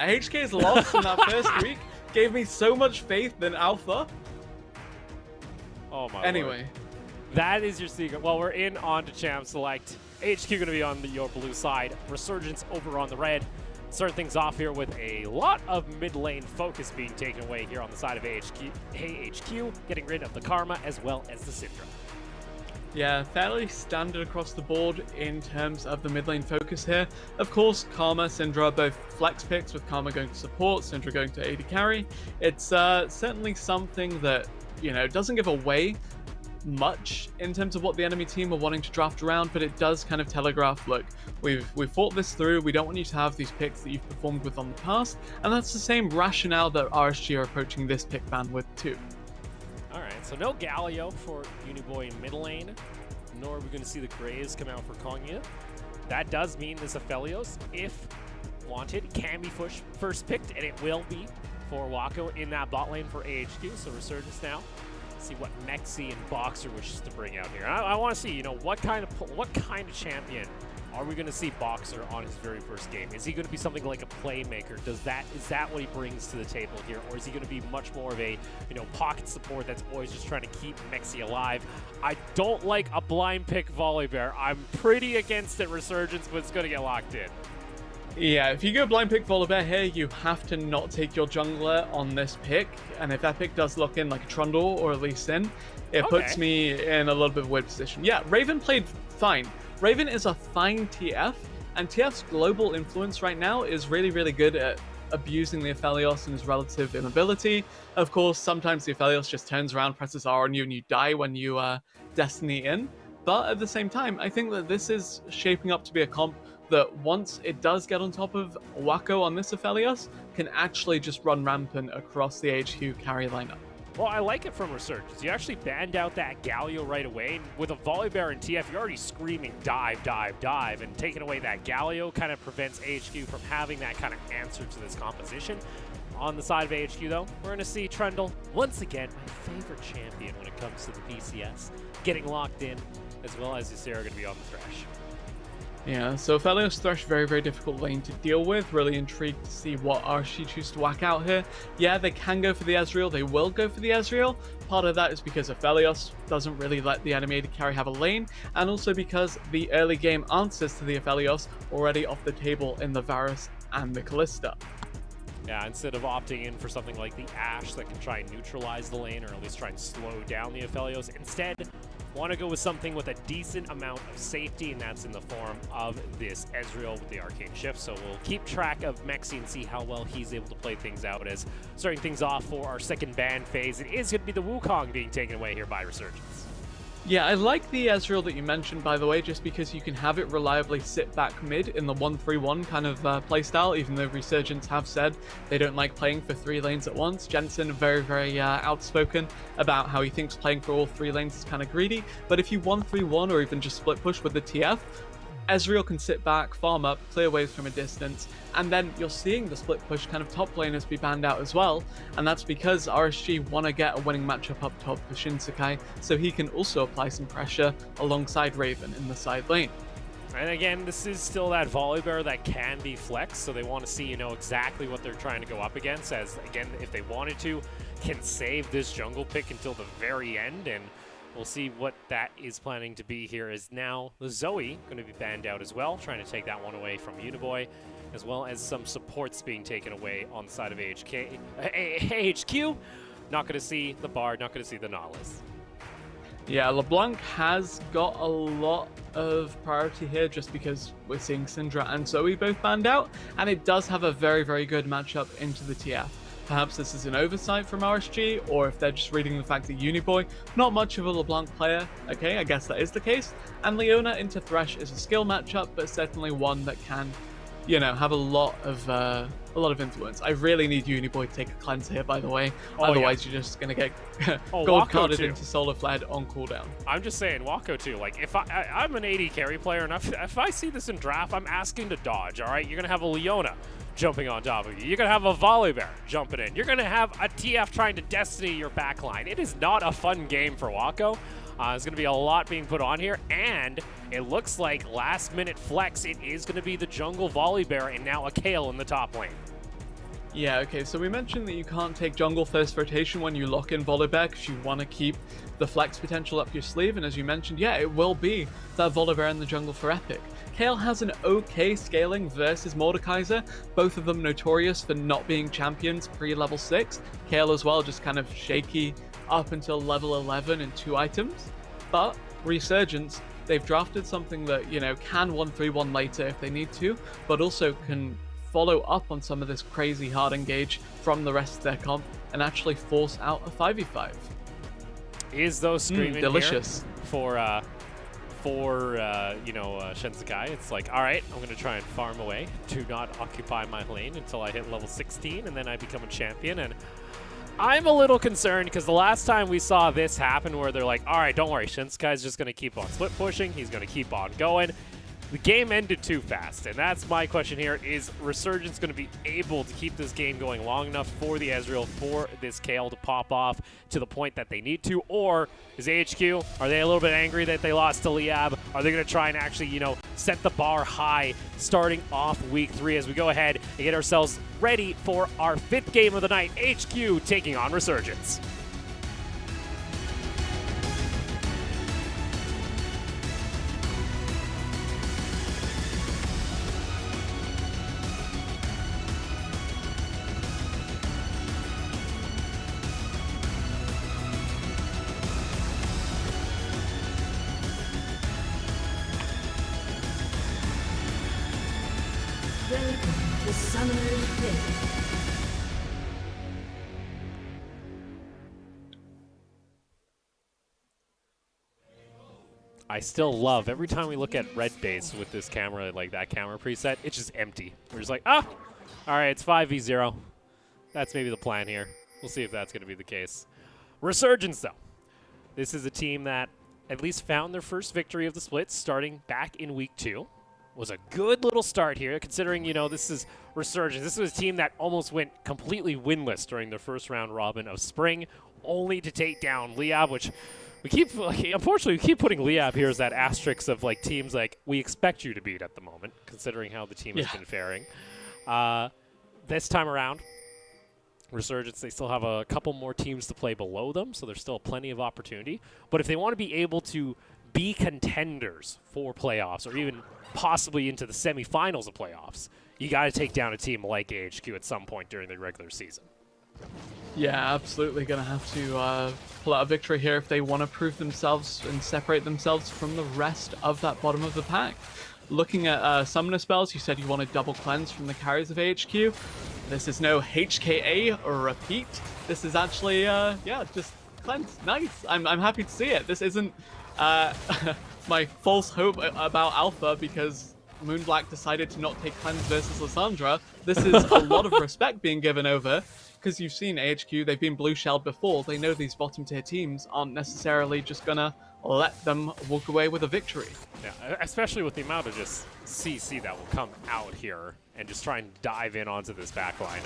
AHK's loss in that first week gave me so much faith in Alpha. Oh my Anyway. Lord. That is your secret. Well, we're in on to Champ Select. AHQ going to be on your blue side. Resurgence over on the red. Start things off here with a lot of mid lane focus being taken away here on the side of AHQ, getting rid of the Karma as well as the Syndra. Yeah, fairly standard across the board in terms of the mid lane focus here. Of course, Karma, Syndra, both flex picks, with Karma going to support, Syndra going to AD carry. It's certainly something that, you know, doesn't give away much in terms of what the enemy team are wanting to draft around, but it does kind of telegraph, look, we've thought this through, we don't want you to have these picks that you've performed with on the past, and that's the same rationale that RSG are approaching this pick ban with too. Alright, so no Galio for Uniboy in mid lane, nor are we going to see the Graves come out for Konya. That does mean this Aphelios, if wanted, can be first picked, and it will be for Wako in that bot lane for AHQ, so Resurgence now. See what Mexi and Boxer wishes to bring out here. I want to see, you know, what kind of champion are we going to see Boxer on his very first game? Is he going to be something like a playmaker? Is that what he brings to the table here, or is he going to be much more of a, you know, pocket support that's always just trying to keep Mexi alive? I don't like a blind pick Volibear. I'm pretty against it, Resurgence, but it's going to get locked in. Yeah, if you go blind pick Volibear here, you have to not take your jungler on this pick, and if that pick does look in like a Trundle or at least Sin, it puts me in a little bit of a weird position. Yeah, Raven played fine. Raven is a fine TF, and TF's global influence right now is really, really good at abusing the Aphelios and his relative immobility. Of course, sometimes the Aphelios just turns around, presses R on you, and you die when you Destiny in. But at the same time, I think that this is shaping up to be a comp that once it does get on top of Wako on this Aphelios, can actually just run rampant across the AHQ carry lineup. Well, I like it from Resurgence. You actually banned out that Galio right away. With a Volibear and TF, you're already screaming dive, dive, dive, and taking away that Galio kind of prevents AHQ from having that kind of answer to this composition. On the side of AHQ, though, we're going to see Trundle, once again, my favorite champion when it comes to the PCS, getting locked in, as well as Ysera going to be on the Thresh. Yeah, so Aphelios Thresh, very, very difficult lane to deal with. Really intrigued to see what RSG choose to whack out here. Yeah, they can go for the Ezreal. They will go for the Ezreal. Part of that is because Aphelios doesn't really let the animated carry have a lane, and also because the early game answers to the Aphelios already off the table in the Varus and the Kalista. Yeah, instead of opting in for something like the Ashe that can try and neutralize the lane, or at least try and slow down the Aphelios, instead want to go with something with a decent amount of safety, and that's in the form of this Ezreal with the Arcane Shift. So we'll keep track of Mexi and see how well he's able to play things out, as starting things off for our second ban phase, it is going to be the Wukong being taken away here by Resurgence. Yeah, I like the Ezreal that you mentioned, by the way, just because you can have it reliably sit back mid in the 1-3-1 kind of playstyle, even though Resurgence have said they don't like playing for 3 lanes at once. Jensen, very, very outspoken about how he thinks playing for all 3 lanes is kind of greedy, but if you 1-3-1 or even just split push with the TF, Ezreal can sit back, farm up, clear waves from a distance, and then you're seeing the split push kind of top laners be banned out as well, and that's because RSG want to get a winning matchup up top for Shinsekai, so he can also apply some pressure alongside Raven in the side lane. And again, this is still that Volibear that can be flexed, so they want to see, you know, exactly what they're trying to go up against, as, again, if they wanted to, can save this jungle pick until the very end, and we'll see what that is planning to be here, as now the Zoe going to be banned out as well, trying to take that one away from Uniboy, as well as some supports being taken away on the side of AHQ. Not going to see the Bard, not going to see the Nautilus. Yeah, LeBlanc has got a lot of priority here just because we're seeing Syndra and Zoe both banned out, and it does have a very, very good matchup into the TF. Perhaps this is an oversight from RSG, or if they're just reading the fact that Uniboy, not much of a LeBlanc player, okay, I guess that is the case, and Leona into Thresh is a skill matchup, but certainly one that can, you know, have a lot of influence. I really need Uniboy to take a cleanse here, by the way, otherwise you're just going to get gold carded into Solar Fled on cooldown. I'm just saying, Wako too, like, if I'm an AD carry player, and if I see this in draft, I'm asking to dodge, alright? You're going to have a Leona jumping on top of you. You're going to have a Volibear jumping in. You're going to have a TF trying to Destiny your backline. It is not a fun game for Wako. There's going to be a lot being put on here, and it looks like last-minute flex, it is going to be the jungle Volibear and now a Kayle in the top lane. Yeah, okay, so we mentioned that you can't take jungle first rotation when you lock in Volibear because you want to keep the flex potential up your sleeve, and as you mentioned, yeah, it will be that Volibear in the jungle for Epic. Kayle has an okay scaling versus Mordekaiser, both of them notorious for not being champions pre-level 6. Kayle as well, just kind of shaky up until level 11 in 2 items. But Resurgence, they've drafted something that, you know, can 1-3-1 later if they need to, but also can follow up on some of this crazy hard engage from the rest of their comp and actually force out a 5v5. Is those screaming delicious here for Shensekai? It's like, all right, I'm going to try and farm away, do not occupy my lane until I hit level 16, and then I become a champion. And I'm a little concerned because the last time we saw this happen where they're like, all right, don't worry, Shensekai's just going to keep on split pushing, he's going to keep on going. The game ended too fast, and that's my question here. Is Resurgence going to be able to keep this game going long enough for the Ezreal, for this Kayle to pop off to the point that they need to? Or is AHQ, are they a little bit angry that they lost to Liab? Are they going to try and actually, you know, set the bar high starting off week 3 as we go ahead and get ourselves ready for our 5th game of the night, AHQ taking on Resurgence? Welcome to Summoner's Rift. I still love every time we look at red base with this camera, like that camera preset, it's just empty. We're just like, all right, it's 5v0. That's maybe the plan here. We'll see if that's going to be the case. Resurgence, though. This is a team that at least found their first victory of the splits starting back in week 2. Was a good little start here, considering, you know, this is Resurgence. This was a team that almost went completely winless during their first round robin of spring, only to take down Liab, which we keep, unfortunately, we keep putting Liab here as that asterisk of, like, teams like we expect you to beat at the moment, considering how the team has been faring. This time around, Resurgence, they still have a couple more teams to play below them, so there's still plenty of opportunity. But if they want to be able to be contenders for playoffs, or even possibly into the semifinals of playoffs, you got to take down a team like AHQ at some point during the regular season. Yeah, absolutely going to have to pull out a victory here if they want to prove themselves and separate themselves from the rest of that bottom of the pack. Looking at summoner spells, you said you want to double cleanse from the carries of AHQ. This is no HKA or repeat. This is actually, yeah, just cleanse. Nice. I'm happy to see it. This isn't my false hope about Alpha because Moonblack decided to not take cleanse versus Lissandra. This is a lot of respect being given over because you've seen AHQ, they've been blue shelled before. They know these bottom tier teams aren't necessarily just gonna let them walk away with a victory. Yeah, especially with the amount of just CC that will come out here and just try and dive in onto this backline.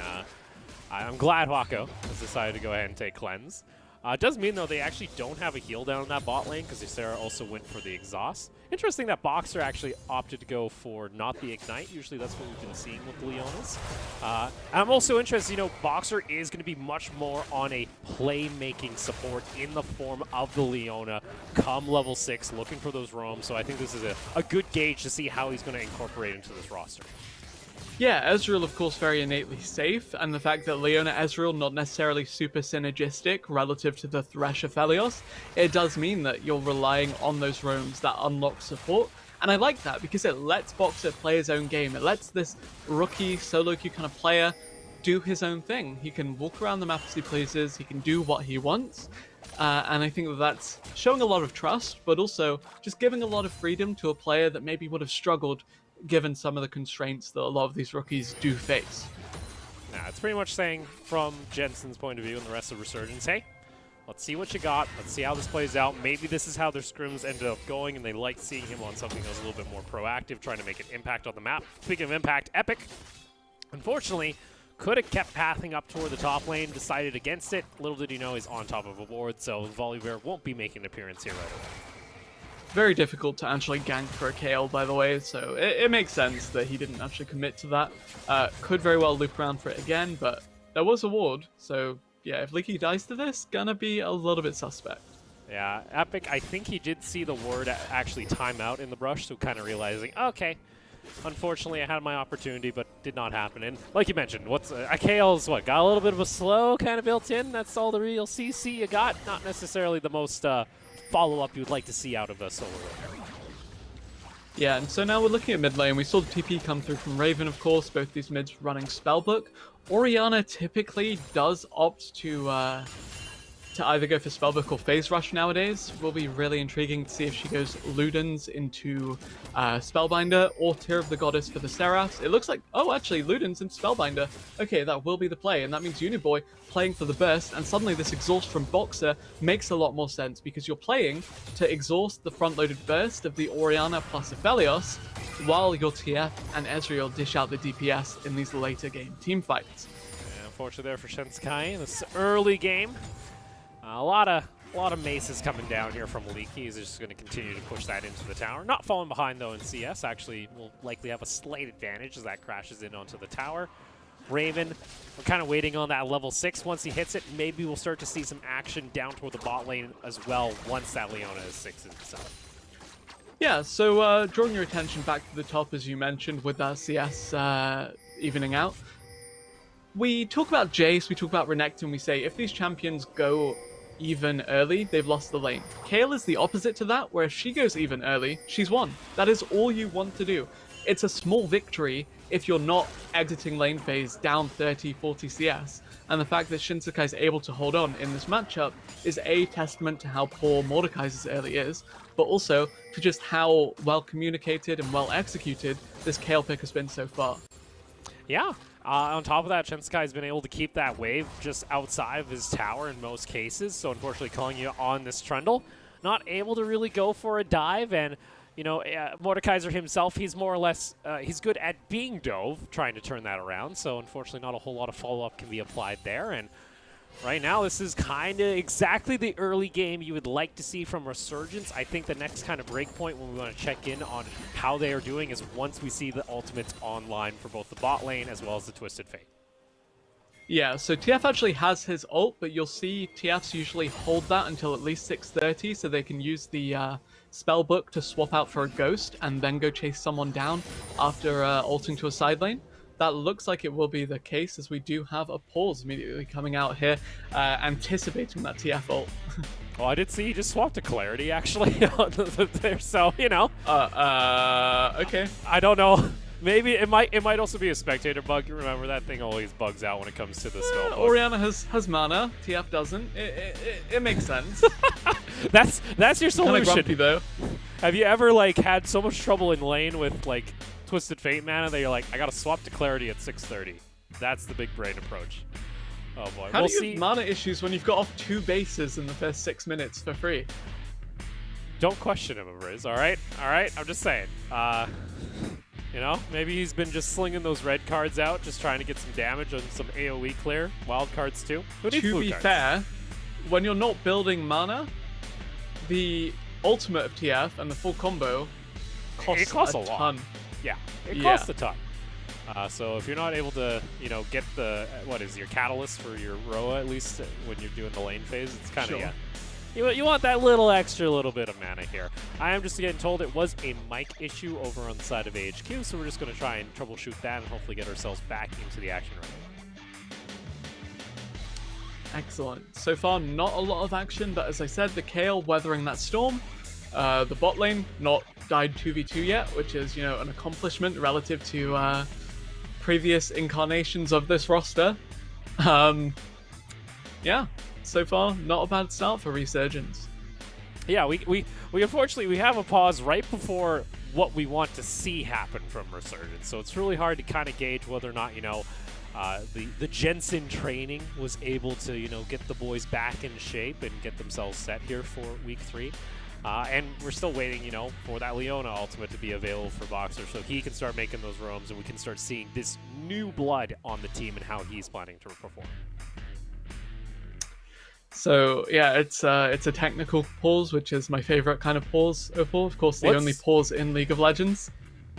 I'm glad Wako has decided to go ahead and take cleanse. It does mean, though, they actually don't have a heal down in that bot lane because Ysera also went for the exhaust. Interesting that Boxer actually opted to go for not the ignite. Usually that's what we've been seeing with the Leonas. And I'm also interested, you know, Boxer is going to be much more on a playmaking support in the form of the Leona come level 6, looking for those roams. So I think this is a good gauge to see how he's going to incorporate into this roster. Yeah, Ezreal, of course, very innately safe, and the fact that Leona Ezreal not necessarily super synergistic relative to the Thresh of Aphelios, it does mean that you're relying on those roams that unlock support, and I like that because it lets Boxer play his own game. It lets this rookie solo queue kind of player do his own thing. He can walk around the map as he pleases, he can do what he wants, and I think that that's showing a lot of trust, but also just giving a lot of freedom to a player that maybe would have struggled given some of the constraints that a lot of these rookies do face. Nah, it's pretty much saying from Jensen's point of view and the rest of Resurgence, hey, let's see what you got. Let's see how this plays out. Maybe this is how their scrims ended up going, and they like seeing him on something that was a little bit more proactive, trying to make an impact on the map. Speaking of impact, Epic, unfortunately, could have kept pathing up toward the top lane, decided against it. Little did he know he's on top of a ward, so Volibear won't be making an appearance here right away. very difficult to actually gank for a KL, by the way, so it makes sense that he didn't actually commit to that. Could very well loop around for it again, but there was a ward, so yeah, if Leaky dies to this, gonna be a little bit suspect. Yeah, Epic, I think he did see the ward actually time out in the brush, so kind of realizing, okay, unfortunately I had my opportunity, but did not happen. And like you mentioned, what's KL's what, got a little bit of a slow kind of built in? That's all the real CC you got, not necessarily the most follow-up you'd like to see out of a solo run. Yeah, and so now we're looking at mid lane. We saw the TP come through from Raven, of course, both these mids running Spellbook. Orianna typically does opt to either go for Spellbook or Phase Rush nowadays. Will be really intriguing to see if she goes Ludens into Spellbinder or Tear of the Goddess for the Seraphs. It looks like, oh, actually, Ludens into Spellbinder. Okay, that will be the play, and that means Uniboy playing for the burst, and suddenly this exhaust from Boxer makes a lot more sense because you're playing to exhaust the front-loaded burst of the Orianna plus Aphelios while your TF and Ezreal dish out the DPS in these later game teamfights. Yeah, unfortunately there for Shinsekai in this early game. A lot of maces coming down here from Leaky. He's just going to continue to push that into the tower. Not falling behind, though, in CS. Actually, will likely have a slight advantage as that crashes in onto the tower. Raven, we're kind of waiting on that level 6. Once he hits it, maybe we'll start to see some action down toward the bot lane as well once that Leona is 6 itself. Yeah, so drawing your attention back to the top, as you mentioned, with that CS evening out. We talk about Jace, we talk about Renekton, we say if these champions go even early, they've lost the lane. Kayle is the opposite to that, where if she goes even early, she's won. That is all you want to do. It's a small victory if you're not exiting lane phase down 30, 40 CS. And the fact that Shinsekai is able to hold on in this matchup is a testament to how poor Mordekaiser's early is, but also to just how well communicated and well executed this Kayle pick has been so far. Yeah. On top of that, Shinsekai has been able to keep that wave just outside of his tower in most cases. So unfortunately, calling you on this Trundle, not able to really go for a dive. And, you know, Mordekaiser himself, he's more or less, he's good at being dove, trying to turn that around. So unfortunately, not a whole lot of follow-up can be applied there. And right now, this is kind of exactly the early game you would like to see from Resurgence. I think the next kind of breakpoint when we want to check in on how they are doing is once we see the ultimates online for both the bot lane as well as the Twisted Fate. Yeah, so TF actually has his ult, but you'll see TFs usually hold that until at least 6:30 so they can use the Spellbook to swap out for a Ghost and then go chase someone down after ulting to a side lane. That looks like it will be the case, as we do have a pause immediately coming out here, anticipating that TF ult. Well, I did see he just swapped to Clarity, actually, there, so, you know. Okay. I don't know. Maybe it might also be a spectator bug. Remember, that thing always bugs out when it comes to the spell. Orianna has mana, TF doesn't. It makes sense. That's your solution. Kinda grumpy, though. Have you ever, like, had so much trouble in lane with, like, Twisted Fate mana that you're like, I gotta swap to Clarity at 6:30. That's the big brain approach. Oh boy. How do you have mana issues when you've got off 2 bases in the first 6 minutes for free? Don't question him, Riz, alright? Alright, I'm just saying. You know, maybe he's been just slinging those red cards out, just trying to get some damage on some AoE clear. Wild cards too. Who needs to blue be cards? fair, when you're not building mana, the ultimate of TF and the full combo costs a ton. Yeah, it costs a ton. So if you're not able to, you know, get the, what is your catalyst for your Roa, at least when you're doing the lane phase, it's kind of, Sure. yeah. You want that little extra little bit of mana here. I am just getting told it was a mic issue over on the side of AHQ, so we're just going to try and troubleshoot that and hopefully get ourselves back into the action right now. Excellent. So far, not a lot of action, but as I said, the Kayle weathering that storm. The bot lane not died 2v2 yet, which is, you know, an accomplishment relative to previous incarnations of this roster. Yeah, so far, not a bad start for Resurgence. Yeah, we unfortunately, we have a pause right before what we want to see happen from Resurgence, so it's really hard to kind of gauge whether or not, you know, the Jensen training was able to, you know, get the boys back in shape and get themselves set here for week 3. And we're still waiting, you know, for that Leona ultimate to be available for Boxer so he can start making those roams and we can start seeing this new blood on the team and how he's planning to perform. So yeah, it's a technical pause, which is my favorite kind of pause. Opal, of course, the only pause in League of Legends.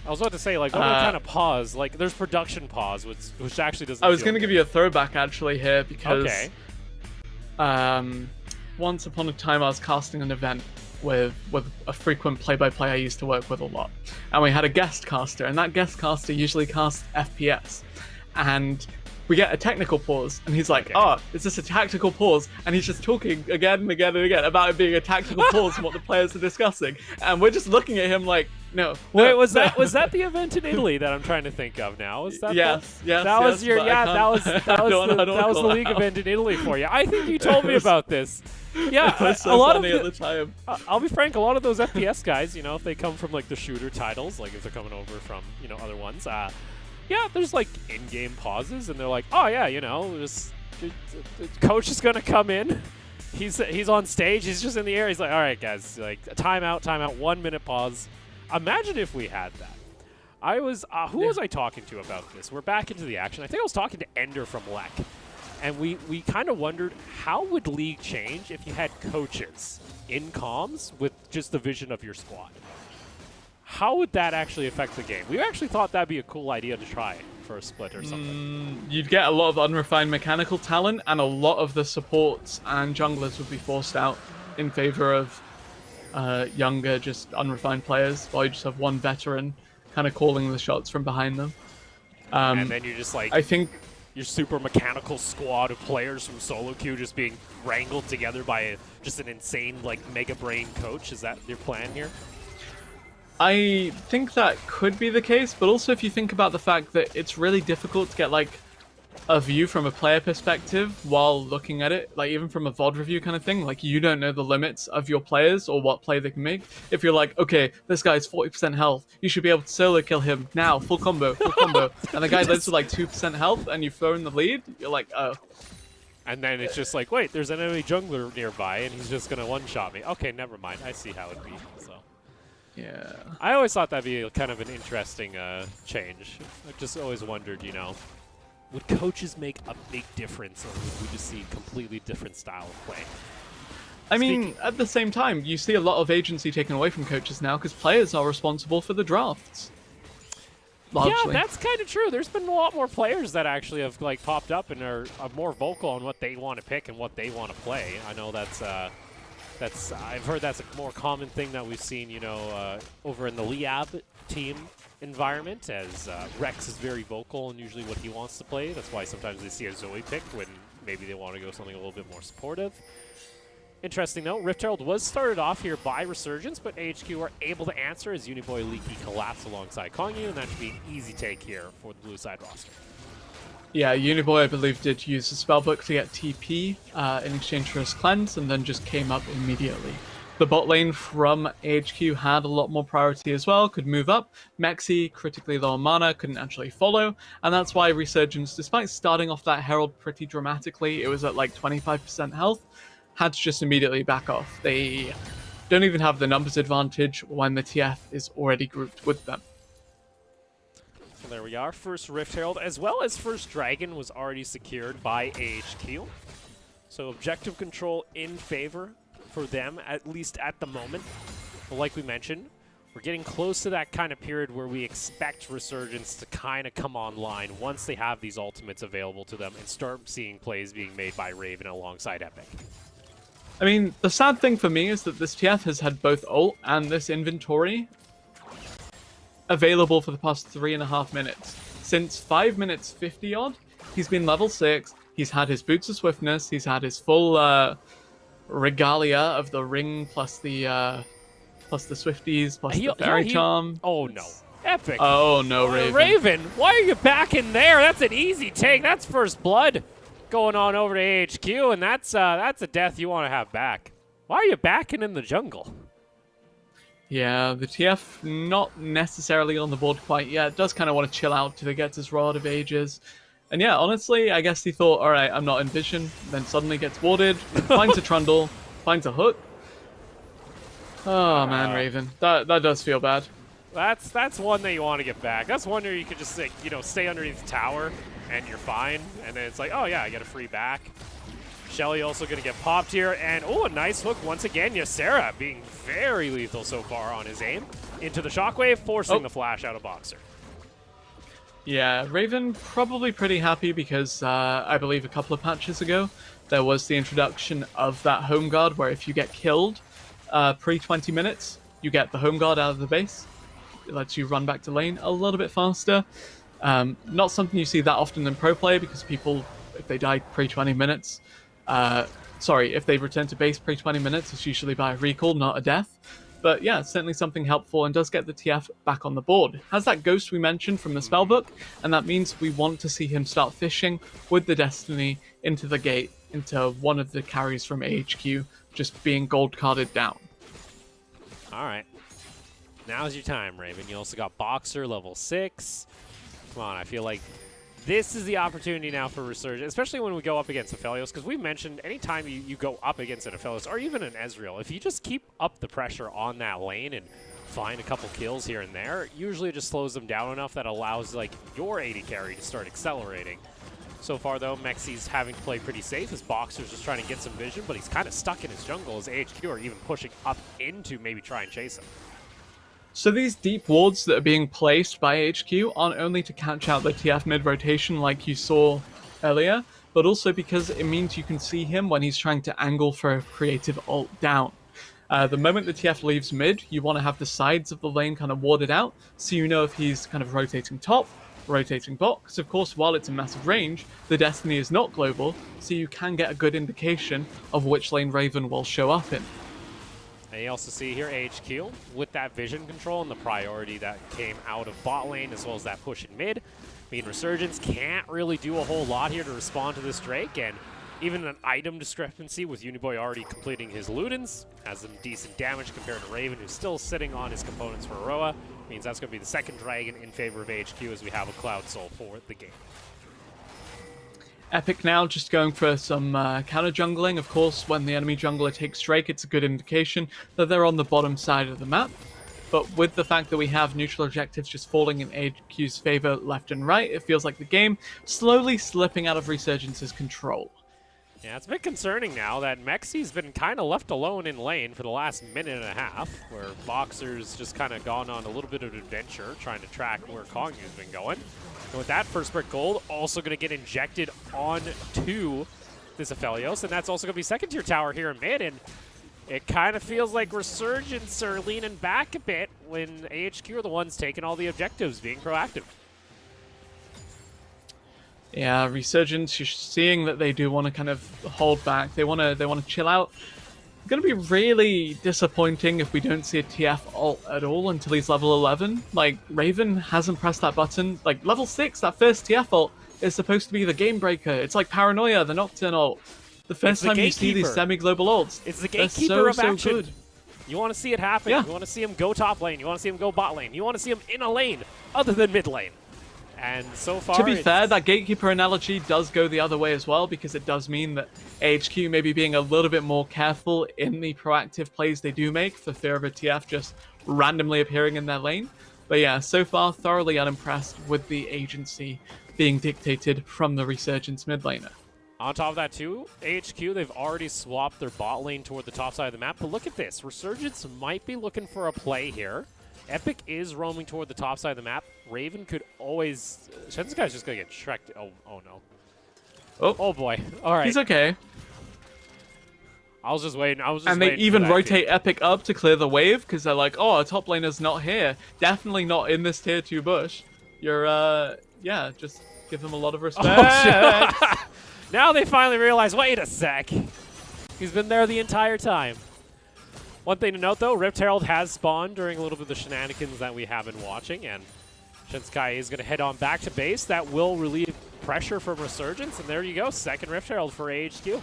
I was about to say, like, what kind of pause? Like, there's production pause, which actually doesn't. I was going to give you a throwback actually here because, once upon a time I was casting an event with a frequent play-by-play I used to work with a lot, and we had a guest caster, and that guest caster usually casts FPS, and we get a technical pause, and he's like, is this a tactical pause? And he's just talking again and again and again about it being a tactical pause and what the players are discussing. And we're just looking at him like, no. Wait, was that the event in Italy that I'm trying to think of now? Was that yes. That was your that was the league event in Italy for you. I think you told me about this. Yeah, it was so funny at the time. I'll be frank, a lot of those FPS guys, if they come from like the shooter titles, like if they're coming over from other ones, yeah, there's like in-game pauses, and they're like, oh yeah, just the coach is gonna come in. He's on stage. He's just in the air. He's like, all right, guys, like timeout, 1 minute pause. Imagine if we had that. I was who was I talking to about this? We're back into the action. I think I was talking to Ender from Lek, and we kind of wondered how would League change if you had coaches in comms with just the vision of your squad. How would that actually affect the game? We actually thought that'd be a cool idea to try for a split or something. You'd get a lot of unrefined mechanical talent, and a lot of the supports and junglers would be forced out in favor of younger, just unrefined players, while you just have one veteran kind of calling the shots from behind them. And then you're just like, I think your super mechanical squad of players from solo queue just being wrangled together by just an insane like mega brain coach. Is that your plan here? I think that could be the case, but also if you think about the fact that it's really difficult to get like a view from a player perspective while looking at it, like even from a VOD review kind of thing, like you don't know the limits of your players or what play they can make. If you're like, okay, this guy's 40% health, you should be able to solo kill him now, full combo, and the guy lives with like 2% health and you throw in the lead, you're like, oh. And then it's just like, wait, there's an enemy jungler nearby and he's just gonna one-shot me. Okay, never mind, I see how it'd be, so. Yeah. I always thought that'd be kind of an interesting change. I just always wondered, would coaches make a big difference, or would we just see a completely different style of play? I mean, at the same time, you see a lot of agency taken away from coaches now because players are responsible for the drafts. Largely. Yeah, that's kind of true. There's been a lot more players that actually have like popped up and are more vocal on what they want to pick and what they want to play. I know that's I've heard that's a more common thing that we've seen, over in the Liab team environment, as Rex is very vocal and usually what he wants to play. That's why sometimes they see a Zoe picked when maybe they want to go something a little bit more supportive. Interesting though, Rift Herald was started off here by Resurgence, but AHQ are able to answer as Uniboy Leaky collapsed alongside Kongyu, and that should be an easy take here for the blue side roster. Yeah, Uniboy, I believe, did use the spellbook to get TP in exchange for his cleanse, and then just came up immediately. The bot lane from AHQ had a lot more priority as well, could move up. Mexi, critically low on mana, couldn't actually follow, and that's why Resurgence, despite starting off that Herald pretty dramatically, it was at like 25% health, had to just immediately back off. They don't even have the numbers advantage when the TF is already grouped with them. So there we are, first Rift Herald, as well as first Dragon was already secured by AHQ. So objective control in favor for them, at least at the moment. But like we mentioned, we're getting close to that kind of period where we expect Resurgence to kind of come online once they have these ultimates available to them and start seeing plays being made by Raven alongside Epic. I mean, the sad thing for me is that this TF has had both ult and this inventory available for the past 3.5 minutes. Since 5 minutes 50 odd, he's been level 6, he's had his boots of swiftness, he's had his full regalia of the ring plus the Swifties plus the fairy charm. Oh no. Epic. Oh no, Raven. Raven, why are you back in there? That's an easy take. That's first blood going on over to AHQ, and that's a death you want to have back. Why are you backing in the jungle? Yeah, the TF not necessarily on the board quite yet. Does kind of want to chill out till he gets his Rod of Ages. And yeah, honestly, I guess he thought, alright, I'm not in vision. Then suddenly gets warded, finds a Trundle, finds a hook. Oh man, Raven. That does feel bad. That's one that you want to get back. That's one where you could just, like, stay underneath the tower and you're fine. And then it's like, oh yeah, I get a free back. Shelly also going to get popped here, and oh, a nice hook once again. Ysera being very lethal so far on his aim into the shockwave, forcing the flash out of Boxer. Yeah, Raven probably pretty happy because I believe a couple of patches ago there was the introduction of that home guard where if you get killed pre-20 minutes, you get the home guard out of the base. It lets you run back to lane a little bit faster. Not something you see that often in pro play because people, if they die pre-20 minutes, if they return to base pre-20 minutes, it's usually by a recall, not a death. But yeah, it's certainly something helpful and does get the TF back on the board. Has that ghost we mentioned from the spellbook, and that means we want to see him start fishing with the Destiny into the gate, into one of the carries from AHQ, just being gold carded down. Alright. Now's your time, Raven. You also got Boxer, level 6. Come on, I feel like this is the opportunity now for Resurgence, especially when we go up against Aphelios, because we mentioned anytime you go up against an Aphelios, or even an Ezreal, if you just keep up the pressure on that lane and find a couple kills here and there, usually it just slows them down enough that allows like your AD carry to start accelerating. So far, though, Mexi's having to play pretty safe. His Boxer's just trying to get some vision, but he's kind of stuck in his jungle as AHQ are even pushing up into maybe try and chase him. So these deep wards that are being placed by AHQ aren't only to catch out the TF mid-rotation like you saw earlier, but also because it means you can see him when he's trying to angle for a creative ult down. The moment the TF leaves mid, you want to have the sides of the lane kind of warded out, so you know if he's kind of rotating top, rotating bot, because of course while it's a massive range, the Destiny is not global, so you can get a good indication of which lane Raven will show up in. And you also see here AHQ with that vision control and the priority that came out of bot lane as well as that push in mid. I mean, Resurgence can't really do a whole lot here to respond to this Drake, and even an item discrepancy with Uniboy already completing his Ludens has some decent damage compared to Raven, who's still sitting on his components for Aroa. Means that's going to be the second dragon in favor of AHQ as we have a Cloud Soul for the game. Epic now just going for some counter jungling. Of course, when the enemy jungler takes Drake, it's a good indication that they're on the bottom side of the map. But with the fact that we have neutral objectives just falling in AHQ's favor left and right, it feels like the game slowly slipping out of Resurgence's control. Yeah, it's a bit concerning now that Mexi's been kind of left alone in lane for the last minute and a half, where Boxer's just kind of gone on a little bit of an adventure trying to track where Kongyu's been going. And with that first brick gold, also going to get injected onto this Aphelios, and that's also going to be second tier tower here in mid, and it kind of feels like Resurgence are leaning back a bit when AHQ are the ones taking all the objectives, being proactive. Yeah, Resurgence, you're seeing that they do want to kind of hold back. They want to chill out. It's going to be really disappointing if we don't see a TF ult at all until he's level 11. Like, Raven hasn't pressed that button. Like, level 6, that first TF ult is supposed to be the game breaker. It's like Paranoia, the Nocturne ult. The first time you see these semi-global ults, it's the gatekeeper of action. Good. You want to see it happen. Yeah. You want to see him go top lane. You want to see him go bot lane. You want to see him in a lane other than mid lane. And so far, to be fair, that gatekeeper analogy does go the other way as well, because it does mean that AHQ may be being a little bit more careful in the proactive plays they do make for fear of a TF just randomly appearing in their lane. But yeah, so far thoroughly unimpressed with the agency being dictated from the Resurgence mid laner. On top of that too, AHQ, they've already swapped their bot lane toward the top side of the map, but look at this. Resurgence might be looking for a play here. Epic is roaming toward the top side of the map. Raven could always... Shen's just going to get shreked. Oh no. Oh boy. All right. He's okay. I was just waiting. And they even rotate Epic up to clear the wave, because they're like, oh, our top laner's not here. Definitely not in this tier 2 bush. You're, yeah, just give them a lot of respect. Oh, shit. Now they finally realize, wait a sec. He's been there the entire time. One thing to note, though, Rift Herald has spawned during a little bit of the shenanigans that we have been watching, and Shinsukai is going to head on back to base. That will relieve pressure from Resurgence, and there you go, second Rift Herald for AHQ.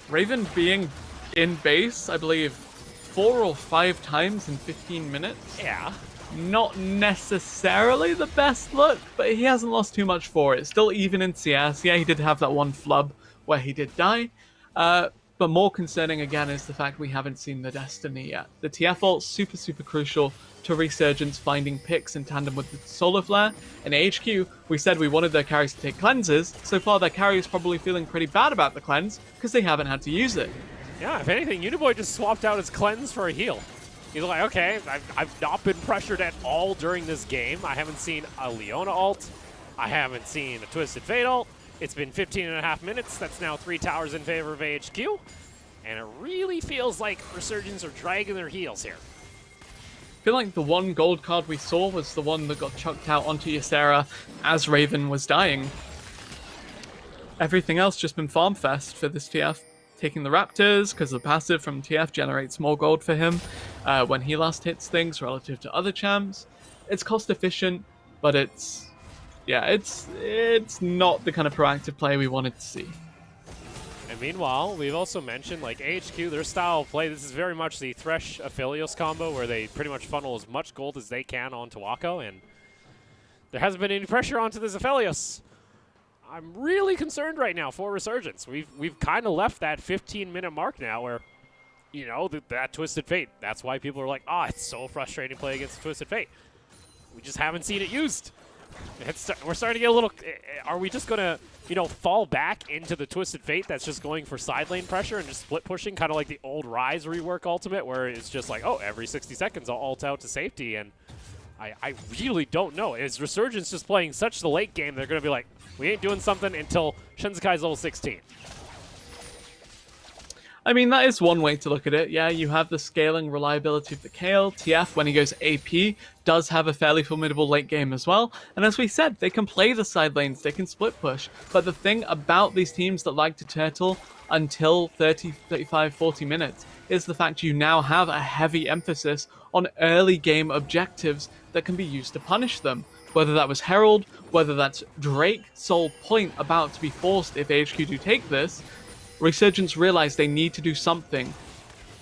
Raven being in base, I believe, 4 or 5 times in 15 minutes. Yeah. Not necessarily the best look, but he hasn't lost too much for it. Still even in CS. Yeah, he did have that one flub where he did die. But But more concerning again is the fact we haven't seen the Destiny yet. The TF ult's super, super crucial to Resurgence finding picks in tandem with the Solar Flare. In AHQ, we said we wanted their carries to take cleanses. So far, their carry is probably feeling pretty bad about the cleanse because they haven't had to use it. Yeah, if anything, Uniboy just swapped out his cleanse for a heal. He's like, okay, I've not been pressured at all during this game. I haven't seen a Leona ult. I haven't seen a Twisted Fate ult. It's been 15.5 minutes. That's now 3 towers in favor of AHQ. And it really feels like Resurgence are dragging their heels here. I feel like the one gold card we saw was the one that got chucked out onto Ysera as Raven was dying. Everything else just been farm fest for this TF. Taking the Raptors, because the passive from TF generates more gold for him when he last hits things relative to other champs. It's cost efficient, but it's not the kind of proactive play we wanted to see. And meanwhile, we've also mentioned, like, AHQ, their style of play, this is very much the Thresh Aphelios combo where they pretty much funnel as much gold as they can onto Wako, and there hasn't been any pressure onto this Aphelios. I'm really concerned right now for Resurgence. We've kind of left that 15-minute mark now where, you know, that Twisted Fate, that's why people are like, it's so frustrating to play against Twisted Fate. We just haven't seen it used. We're starting to get a little, are we just going to, you know, fall back into the Twisted Fate that's just going for side lane pressure and just split pushing, kind of like the old Rise rework ultimate where it's just like, every 60 seconds I'll ult out to safety, and I really don't know. Is Resurgence just playing such the late game they're going to be like, we ain't doing something until Shinsekai's level 16? I mean, that is one way to look at it. Yeah, you have the scaling reliability of the Kayle. TF, when he goes AP, does have a fairly formidable late game as well. And as we said, they can play the side lanes, they can split push. But the thing about these teams that like to turtle until 30, 35, 40 minutes is the fact you now have a heavy emphasis on early game objectives that can be used to punish them. Whether that was Herald, whether that's Drake, Soul Point about to be forced if AHQ do take this, Resurgence realized they need to do something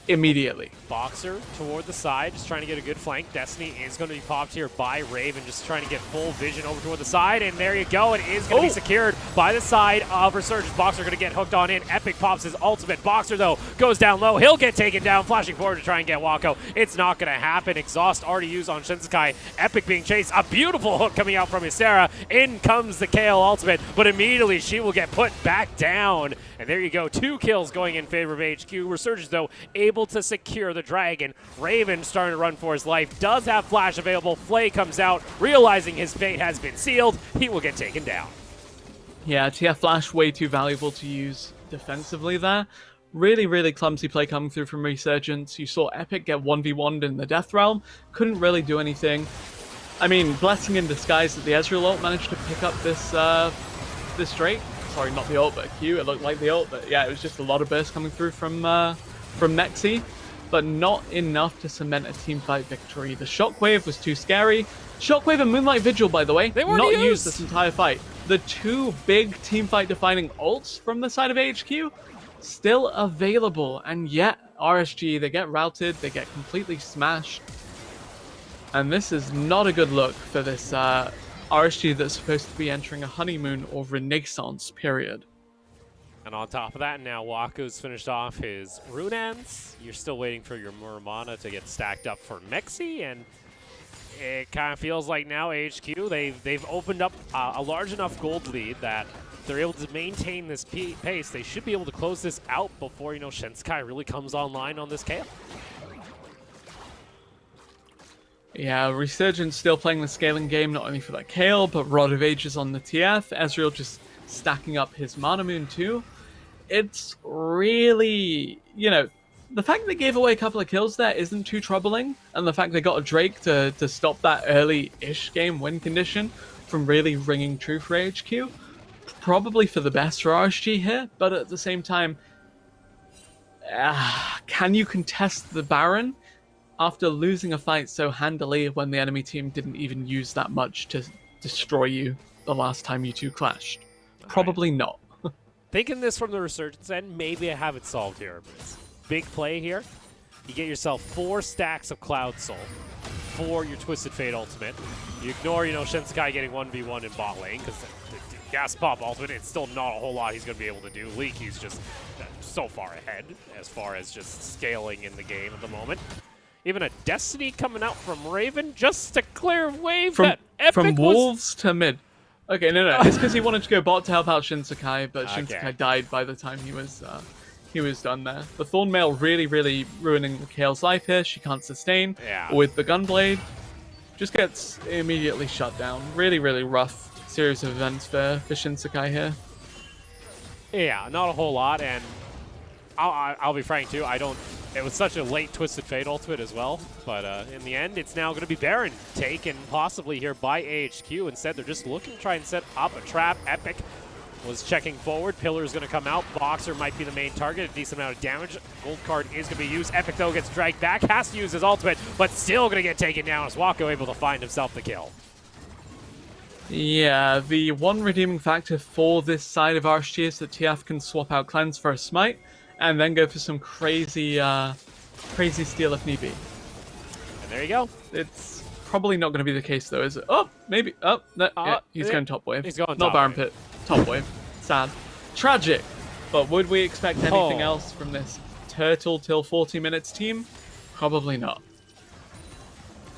immediately. Boxer toward the side, just trying to get a good flank. Destiny is going to be popped here by Raven, just trying to get full vision over toward the side, and there you go. It is going to be secured by the side of Resurgence. Boxer going to get hooked on in. Epic pops his ultimate. Boxer, though, goes down low. He'll get taken down, flashing forward to try and get Wako. It's not going to happen. Exhaust already used on Shinsekai. Epic being chased. A beautiful hook coming out from Ysera. In comes the Kayle ultimate, but immediately she will get put back down. And there you go. 2 kills going in favor of AHQ. Resurgence, though, able to secure the dragon. Raven starting to run for his life. Does have flash available. Flay comes out, realizing his fate has been sealed. He will get taken down. Yeah, TF Flash way too valuable to use defensively there. Really, really clumsy play coming through from Resurgence. You saw Epic get 1v1'd in the Death Realm. Couldn't really do anything. I mean, blessing in disguise that the Ezreal ult managed to pick up this Drake. Sorry, not the ult, but Q. It looked like the ult, but yeah, it was just a lot of burst coming through from Nexi, but not enough to cement a teamfight victory. The Shockwave was too scary. Shockwave and Moonlight Vigil, by the way, they weren't not used this entire fight. The 2 big teamfight defining ults from the side of AHQ still available, and yet RSG, they get routed, they get completely smashed, and this is not a good look for this RSG that's supposed to be entering a honeymoon or renaissance period. And on top of that, now Wako's finished off his Runeans. You're still waiting for your Muramana to get stacked up for Mexi, and it kind of feels like now AHQ, they've opened up a large enough gold lead that they're able to maintain this pace. They should be able to close this out before, you know, Shinsekai really comes online on this Kayle. Yeah, Resurgence still playing the scaling game, not only for that Kayle, but Rod of Ages on the TF. Ezreal just stacking up his Mana Moon too. It's really, you know, the fact they gave away a couple of kills there isn't too troubling, and the fact they got a Drake to stop that early-ish game win condition from really ringing true for AHQ, probably for the best for RSG here, but at the same time, can you contest the Baron after losing a fight so handily when the enemy team didn't even use that much to destroy you the last time you two clashed? Probably not. Thinking this from the Resurgence end, maybe I have it solved here. Big play here. You get yourself 4 stacks of Cloud Soul for your Twisted Fate ultimate. You ignore, you know, Shinsekai getting 1v1 in bot lane because Gas Pop ultimate, it's still not a whole lot he's going to be able to do. Leaky's just so far ahead as far as just scaling in the game at the moment. Even a Destiny coming out from Raven just to clear wave that Epic from was... Wolves to mid. Okay, no. It's because he wanted to go bot to help out Shinsekai, but Shinsekai died by the time he was done there. The Thornmail really ruining Kale's life here. She can't sustain with the Gunblade. Just gets immediately shut down. Really rough series of events for Shinsekai here. Yeah, not a whole lot, and I'll be frank too, it was such a late Twisted Fate ultimate as well, but in the end, it's now going to be Baron taken possibly here by AHQ. Instead, they're just looking to try and set up a trap. Epic was checking forward. Pillar's going to come out. Boxer might be the main target. A decent amount of damage. Gold card is going to be used. Epic, though, gets dragged back. Has to use his ultimate, but still going to get taken down as Wako able to find himself the kill. Yeah, the one redeeming factor for this side of RSG is that TF can swap out Cleanse for a Smite, and then go for some crazy steal if need be. And there you go. It's probably not going to be the case though, is it? Oh, maybe. Oh, no, yeah, he's going top wave. He's going not top Baron wave. Pit. Top wave. Sad. Tragic. But would we expect anything else from this Turtle till 40 minutes team? Probably not.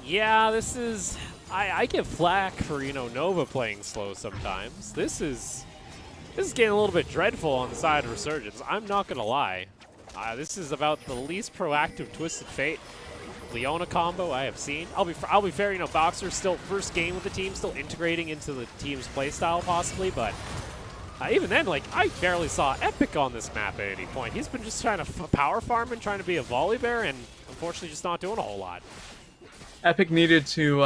Yeah, this is... I get flack for, Nova playing slow sometimes. This is getting a little bit dreadful on the side of Resurgence. I'm not going to lie. This is about the least proactive Twisted Fate Leona combo I have seen. I'll be fair, Boxer's still first game with the team, still integrating into the team's playstyle possibly, but even then, I barely saw Epic on this map at any point. He's been just trying to power farm and trying to be a volley bear, and unfortunately just not doing a whole lot. Epic needed to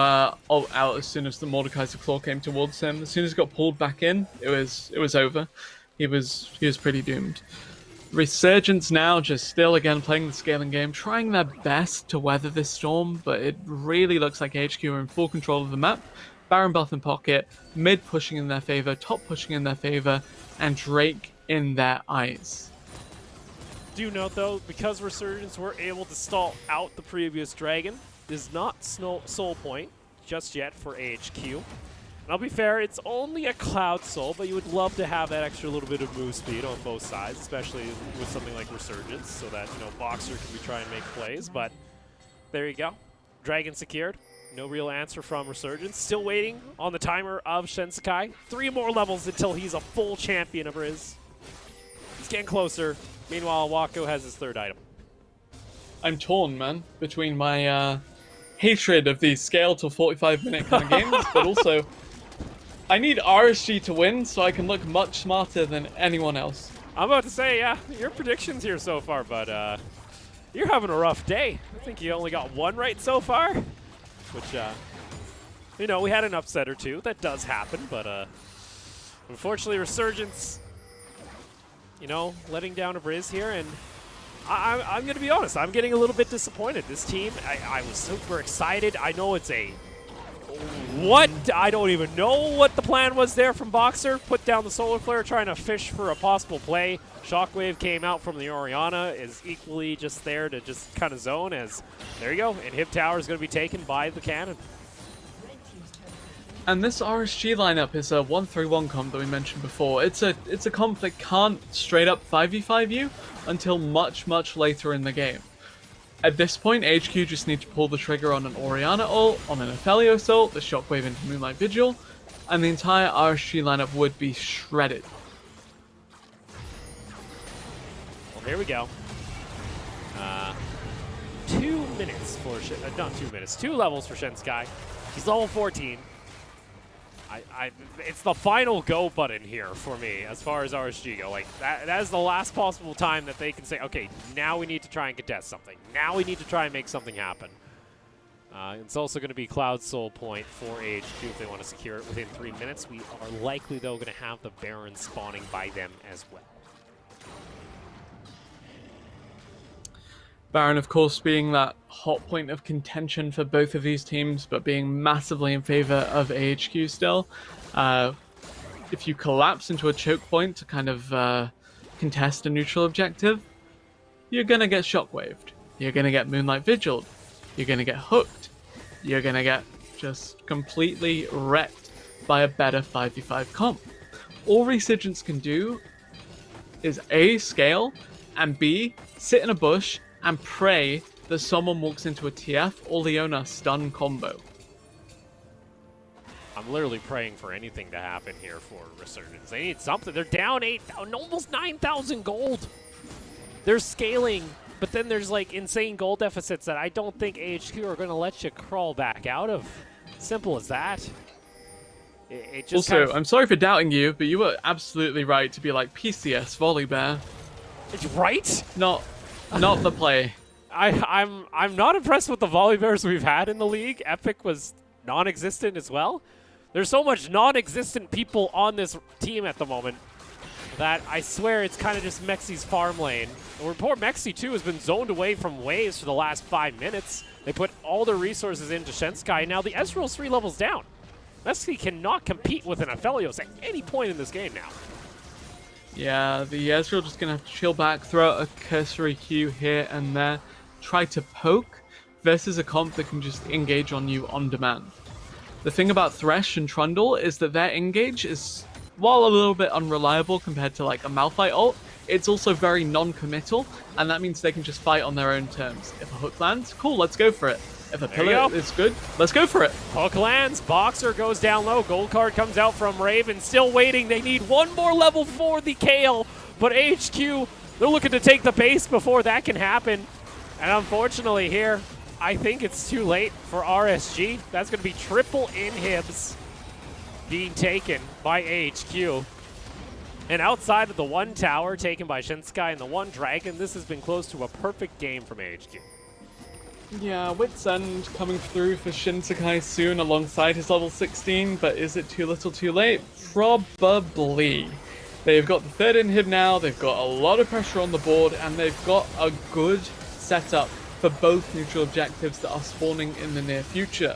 ult out as soon as the Mordekaiser Claw came towards him. As soon as he got pulled back in, it was over. He was pretty doomed. Resurgence now just still again playing the scaling game, trying their best to weather this storm, but it really looks like HQ are in full control of the map. Baron buff in pocket, mid pushing in their favor, top pushing in their favor, and Drake in their eyes. Do note though, because Resurgence were able to stall out the previous Dragon, is not soul point just yet for AHQ. And I'll be fair, it's only a Cloud Soul, but you would love to have that extra little bit of move speed on both sides, especially with something like Resurgence, so that, Boxer can be trying to make plays. But there you go. Dragon secured. No real answer from Resurgence. Still waiting on the timer of Shinsekai. 3 more levels until he's a full champion of Riz. He's getting closer. Meanwhile, Wako has his 3rd item. I'm torn, man, between my hatred of these scale to 45-minute kind of games, but also I need RSG to win so I can look much smarter than anyone else. I'm about to say, yeah, your predictions here so far, but you're having a rough day. I think you only got 1 right so far, which, we had an upset or 2. That does happen, but unfortunately, Resurgence, letting down a Briz here, and I'm going to be honest, I'm getting a little bit disappointed. This team, I was super excited. I know it's I don't even know what the plan was there from Boxer. Put down the Solar Flare, trying to fish for a possible play. Shockwave came out from the Orianna, is equally just there to just kind of zone as, there you go, and Hip Tower is going to be taken by the cannon. And this RSG lineup is a 1-3-1 comp that we mentioned before. It's a comp that can't straight up 5v5 you until much later in the game. At this point, HQ just need to pull the trigger on an Orianna ult, on an Aphelios ult, the Shockwave into Moonlight Vigil, and the entire RSG lineup would be shredded. Well, here we go. 2 minutes for not 2 minutes, 2 levels for Shinsekai. He's level 14. It's the final go button here for me as far as RSG go. That is the last possible time that they can say, okay, now we need to try and contest something. Now we need to try and make something happen. It's also going to be Cloud Soul point for AHQ if they want to secure it within 3 minutes. We are likely, though, going to have the Baron spawning by them as well. Baron, of course, being that hot point of contention for both of these teams, but being massively in favor of AHQ still. If you collapse into a choke point to kind of contest a neutral objective, you're going to get shockwaved. You're going to get Moonlight Vigiled. You're going to get hooked. You're going to get just completely wrecked by a better 5v5 comp. all Resurgence can do is A, scale, and B, sit in a bush and pray that someone walks into a TF or Leona stun combo. I'm literally praying for anything to happen here for Resurgence. They need something. They're down 8,000, almost 9,000 gold. They're scaling, but then there's like insane gold deficits that I don't think AHQ are going to let you crawl back out of. Simple as that. It just also, I'm sorry for doubting you, but you were absolutely right to be like PCS Volibear. It's right? Not the play. I'm not impressed with the Volibears we've had in the league. Epic was non-existent as well. There's so much non-existent people on this team at the moment that I swear it's kind of just Mexi's farm lane. Or poor Mexi too has been zoned away from waves for the last 5 minutes. They put all their resources into Shensekai, and now the Ezreal's 3 levels down. Mexi cannot compete with an Aphelios at any point in this game now. Yeah, the Ezreal just gonna have to chill back, throw out a cursory Q here and there, try to poke, versus a comp that can just engage on you on demand. The thing about Thresh and Trundle is that their engage is, while a little bit unreliable compared to like a Malphite ult, it's also very non-committal, and that means they can just fight on their own terms. If a hook lands, cool, let's go for it. If a pillar is good, let's go for it. Hook lands, Boxer goes down low, gold card comes out from Raven, still waiting. They need one more level for the Kale, but AHQ, they're looking to take the base before that can happen. And unfortunately here, I think it's too late for RSG. That's going to be triple inhibs being taken by AHQ. And outside of the one tower taken by Shensekai and the one dragon, this has been close to a perfect game from AHQ. Yeah, Wit's End coming through for Shinsekai soon alongside his level 16, but is it too little too late? Probably. They've got the third inhib now, they've got a lot of pressure on the board, and they've got a good setup for both neutral objectives that are spawning in the near future.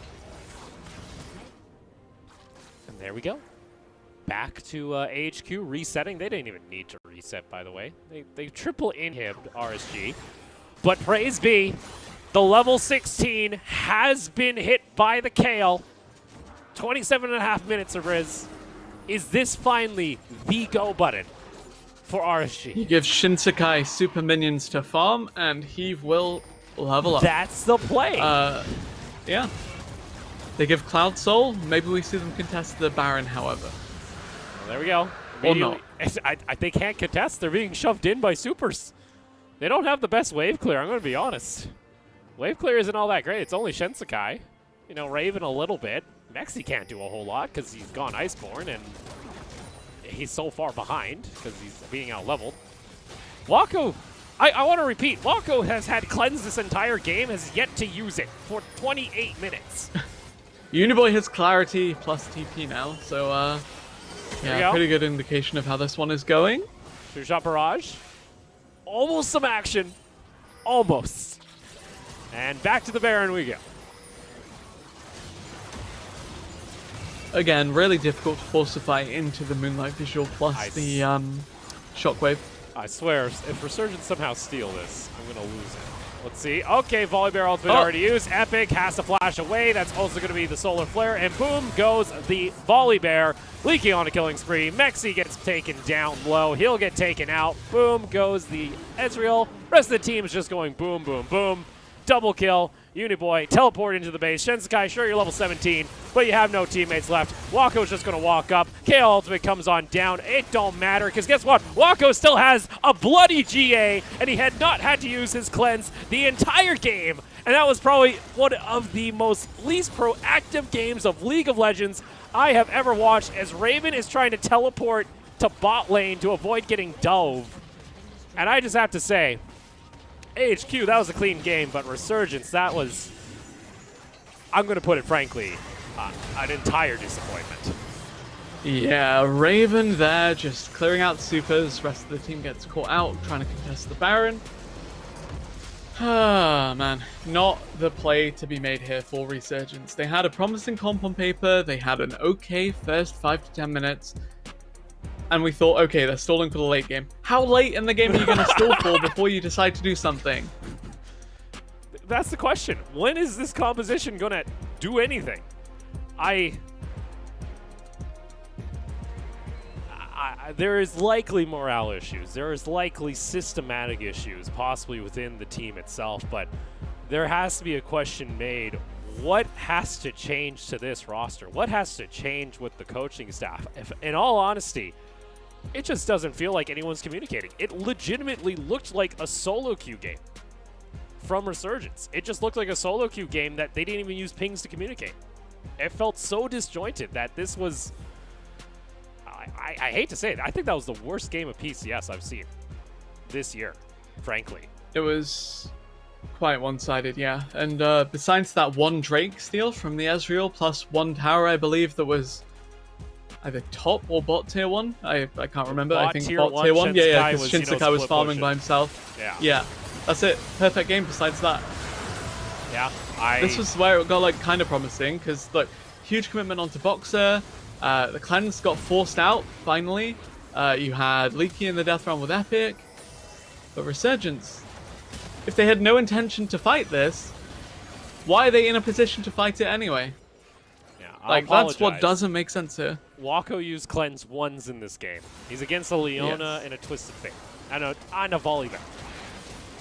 And there we go. Back to AHQ resetting. They didn't even need to reset, by the way. They triple inhibbed RSG. But praise be, the level 16 has been hit by the Kale. 27.5 minutes of Riz. Is this finally the go button for RSG? He gives Shinsekai super minions to farm, and he will level up. That's the play. Yeah. They give Cloud Soul. Maybe we see them contest the Baron, however. Well, there we go. Or not. They can't contest. They're being shoved in by supers. They don't have the best wave clear, I'm going to be honest. Wave clear isn't all that great. It's only Shensekai. You know, Raven a little bit. Mexi can't do a whole lot because he's gone Iceborne and he's so far behind because he's being out-leveled. Wako, I want to repeat, Wako has had cleanse this entire game, has yet to use it for 28 minutes. Uniboy has clarity plus TP now, so yeah, pretty good indication of how this one is going. Two-shot barrage. Almost some action. Almost. And back to the Baron we go. Again, really difficult to falsify into the Moonlight visual plus the Shockwave. I swear, if Resurgence somehow steal this, I'm going to lose it. Let's see. Okay, Volibear ultimate already used. Epic has to flash away. That's also going to be the Solar Flare. And boom goes the Volibear, leaking on a killing spree. Mexi gets taken down low. He'll get taken out. Boom goes the Ezreal. Rest of the team is just going boom, boom, boom. Double kill. Uniboy teleport into the base. Shensekai, sure, you're level 17, but you have no teammates left. Wako's just going to walk up. KO ultimate comes on down. It don't matter, because guess what? Wako still has a bloody GA, and he had not had to use his cleanse the entire game. And that was probably one of the least proactive games of League of Legends I have ever watched, as Raven is trying to teleport to bot lane to avoid getting dove. And I just have to say, AHQ, that was a clean game, but Resurgence, that was, I'm going to put it frankly, an entire disappointment. Yeah, Raven there just clearing out supers. Rest of the team gets caught out trying to contest the Baron. Ah, man. Not the play to be made here for Resurgence. They had a promising comp on paper. They had an okay first 5 to 10 minutes. And we thought, okay, they're stalling for the late game. How late in the game are you going to stall for before you decide to do something? That's the question. When is this composition going to do there is likely morale issues. There is likely systematic issues, possibly within the team itself. But there has to be a question made. What has to change to this roster? What has to change with the coaching staff? If, in all honesty, it just doesn't feel like anyone's communicating. It legitimately looked like a solo queue game from Resurgence. It just looked like a solo queue game that they didn't even use pings to communicate. It felt so disjointed that this was, I hate to say it, I think that was the worst game of PCS I've seen this year, frankly. It was quite one-sided, yeah. And besides that one Drake steal from the Ezreal, plus one tower, I believe, that was either top or bot tier 1. I can't remember. I think bot tier 1. Yeah, because Shinsekai was farming by himself. Yeah. That's it. Perfect game besides that. Yeah. This was where it got like kind of promising, because look, huge commitment onto Boxer. The cleanse got forced out finally. You had Leaky in the death round with Epic, but Resurgence, if they had no intention to fight this, why are they in a position to fight it anyway? Yeah, like that's what doesn't make sense here. Wako used cleanse once in this game. He's against a Leona and a Twisted Fate and a Volibear.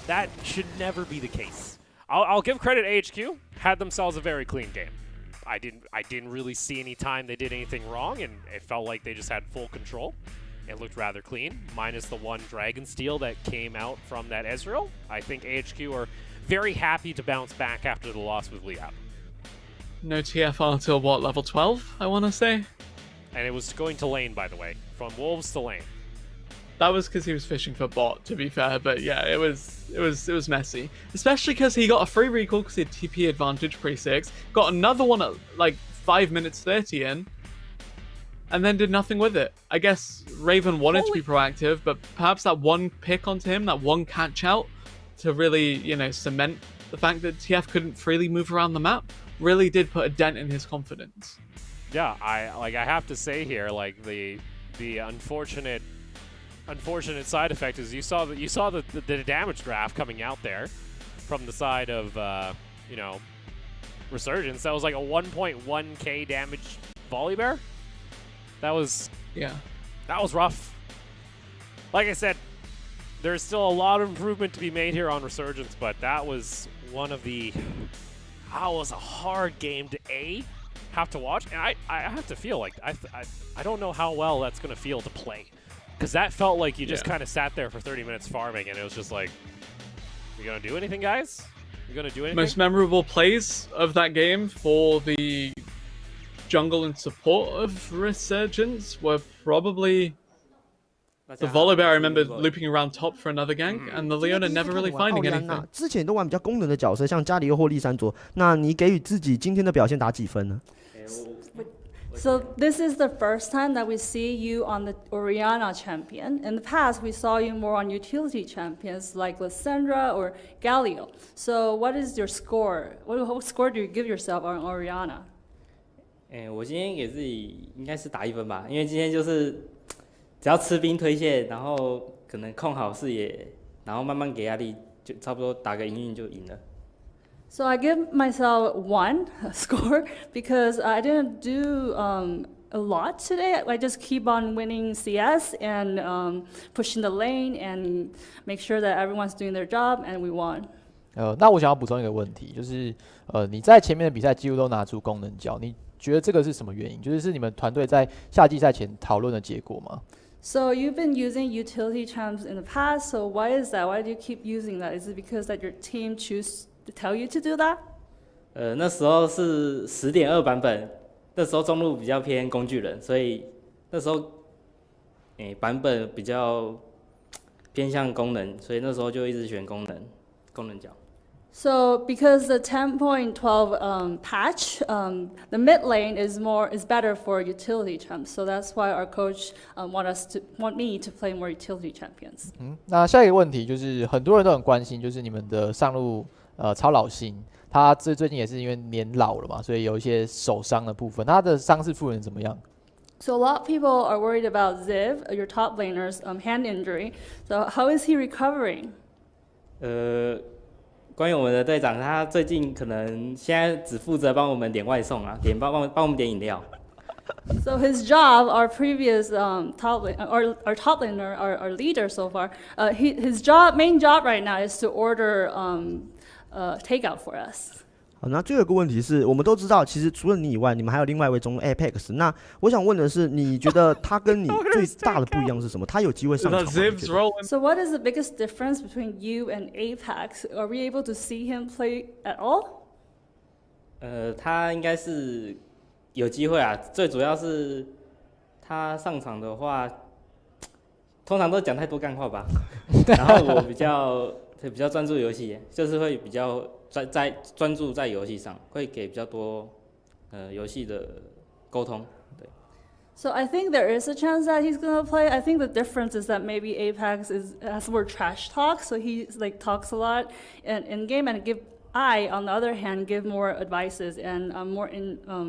That should never be the case. I'll give credit AHQ, had themselves a very clean game. I didn't really see any time they did anything wrong, and it felt like they just had full control. It looked rather clean, minus the one Dragon Steal that came out from that Ezreal. I think AHQ are very happy to bounce back after the loss with Liab. No TFR till what, level 12, I want to say? And it was going to lane, by the way, from Wolves to lane. That was because he was fishing for bot, to be fair, but yeah, it was messy. Especially because he got a free recall because he had TP advantage pre-6, got another one at like 5 minutes 30 in, and then did nothing with it. I guess Raven wanted to be proactive, but perhaps that one pick onto him, that one catch out, to really, you know, cement the fact that TF couldn't freely move around the map, really did put a dent in his confidence. Yeah, I have to say here, like the unfortunate side effect is you saw the damage graph coming out there from the side of you know, Resurgence. That was like a 1.1k damage Volibear. That was rough. Like I said, there's still a lot of improvement to be made here on Resurgence, but that was one of the was a hard game to have to watch, and I have to feel like I don't know how well that's gonna feel to play. Because that felt like you just kind of sat there for 30 minutes farming, and it was just like, you gonna do anything, guys? You gonna do anything? Most memorable plays of that game for the jungle and support of Resurgence were probably the Volibear. I remember looping around top for another gank, and the Leona never really finding anything. 之前都玩比较功能的角色，像加里奥或丽珊卓，那你给予自己今天的表现打几分呢？ So this is the first time that we see you on the Orianna champion. In the past, we saw you more on utility champions like Lysandra or Galio. So what is your score? What score do you give yourself on Orianna? 我今天给自己应该是打1分吧，因为今天就是只要吃兵推线，然后可能控好视野，然后慢慢给压力，就差不多打个营运就赢了。 So I give myself 1 score because I didn't do a lot today. I just keep on winning CS and pushing the lane and make sure that everyone's doing their job and we won. 那我想要补充一个问题，就是你在前面的比赛几乎都拿出功能角，你觉得这个是什么原因？就是你们团队在夏季赛前讨论的结果吗？ So you've been using utility champs in the past. So why is that? Why do you keep using that? Is it because that your team choose to tell you to do that? 那时候是10.2版本，那时候中路比较偏工具人，所以那时候版本比较偏向功能，所以那时候就一直选功能角。 So because the 10.12 patch, the mid lane is better for utility champs. So that's why our coach want me to play more utility champions. 那下一个问题就是很多人都很关心，就是你们的上路超老星，他最近也是因为年老了嘛，所以有一些手伤的部分，他的伤势复原怎么样？ So a lot of people are worried about Ziv, your top laner's hand injury. So how is he recovering? 关于我们的队长，他最近可能现在只负责帮我们点外送啊，帮我们点饮料。So his job, our previous our top laner, our leader so far, his main job right now is to order takeout for us. 好，那最后一个问题是我们都知道，其实除了你以外，你们还有另外一位中路 Apex。那我想问的是，你觉得他跟你最大的不一样是什么？他有机会上场吗？ Ziv's rolling. So what is the biggest difference between you and Apex? Are we able to see him play at all? 他应该是有机会啊，最主要是他上场的话，通常都讲太多干话吧。然后我比较专注游戏，就是会比较专注在游戏上，会给比较多游戏的沟通。对。So I think there is a chance that he's gonna play. I think the difference is that maybe Apex has more trash talk, so he like talks a lot in game, and I, on the other hand, give more advices and I'm more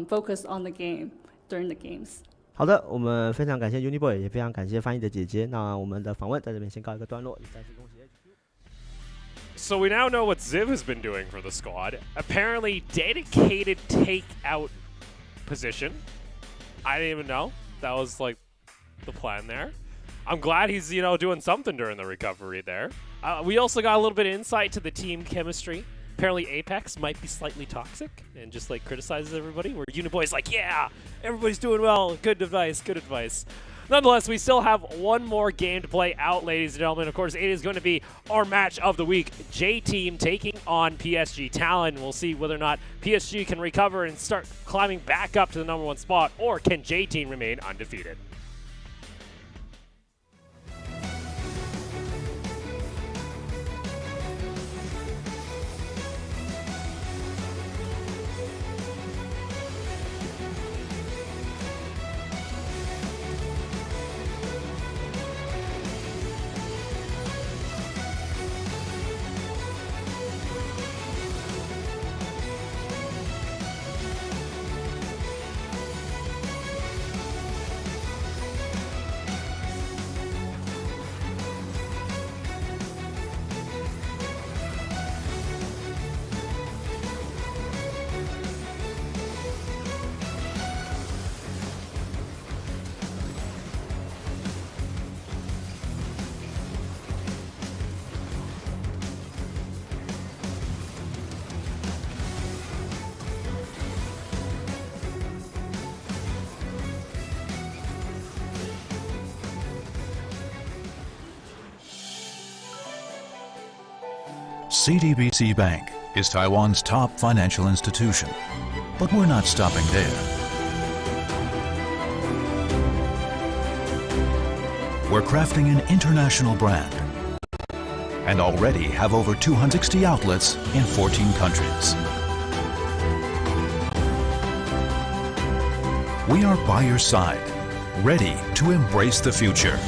focused on the game during the games. 好的，我们非常感谢 Uniboy， 也非常感谢翻译的姐姐。那我们的访问在这边先告一个段落，再次恭喜 AHQ。 So we now know what Ziv has been doing for the squad. Apparently dedicated takeout position. I didn't even know. That was like the plan there. I'm glad he's, doing something during the recovery there. We also got a little bit of insight to the team chemistry. Apparently Apex might be slightly toxic and just like criticizes everybody, where Uniboy's like, yeah, everybody's doing well, good advice, good advice. Nonetheless, we still have one more game to play out, ladies and gentlemen. Of course, it is going to be our match of the week. J-Team taking on PSG Talon. We'll see whether or not PSG can recover and start climbing back up to the #1 spot, or can J-Team remain undefeated. CTBC Bank is Taiwan's top financial institution, but we're not stopping there. We're crafting an international brand and already have over 260 outlets in 14 countries. We are by your side, ready to embrace the future.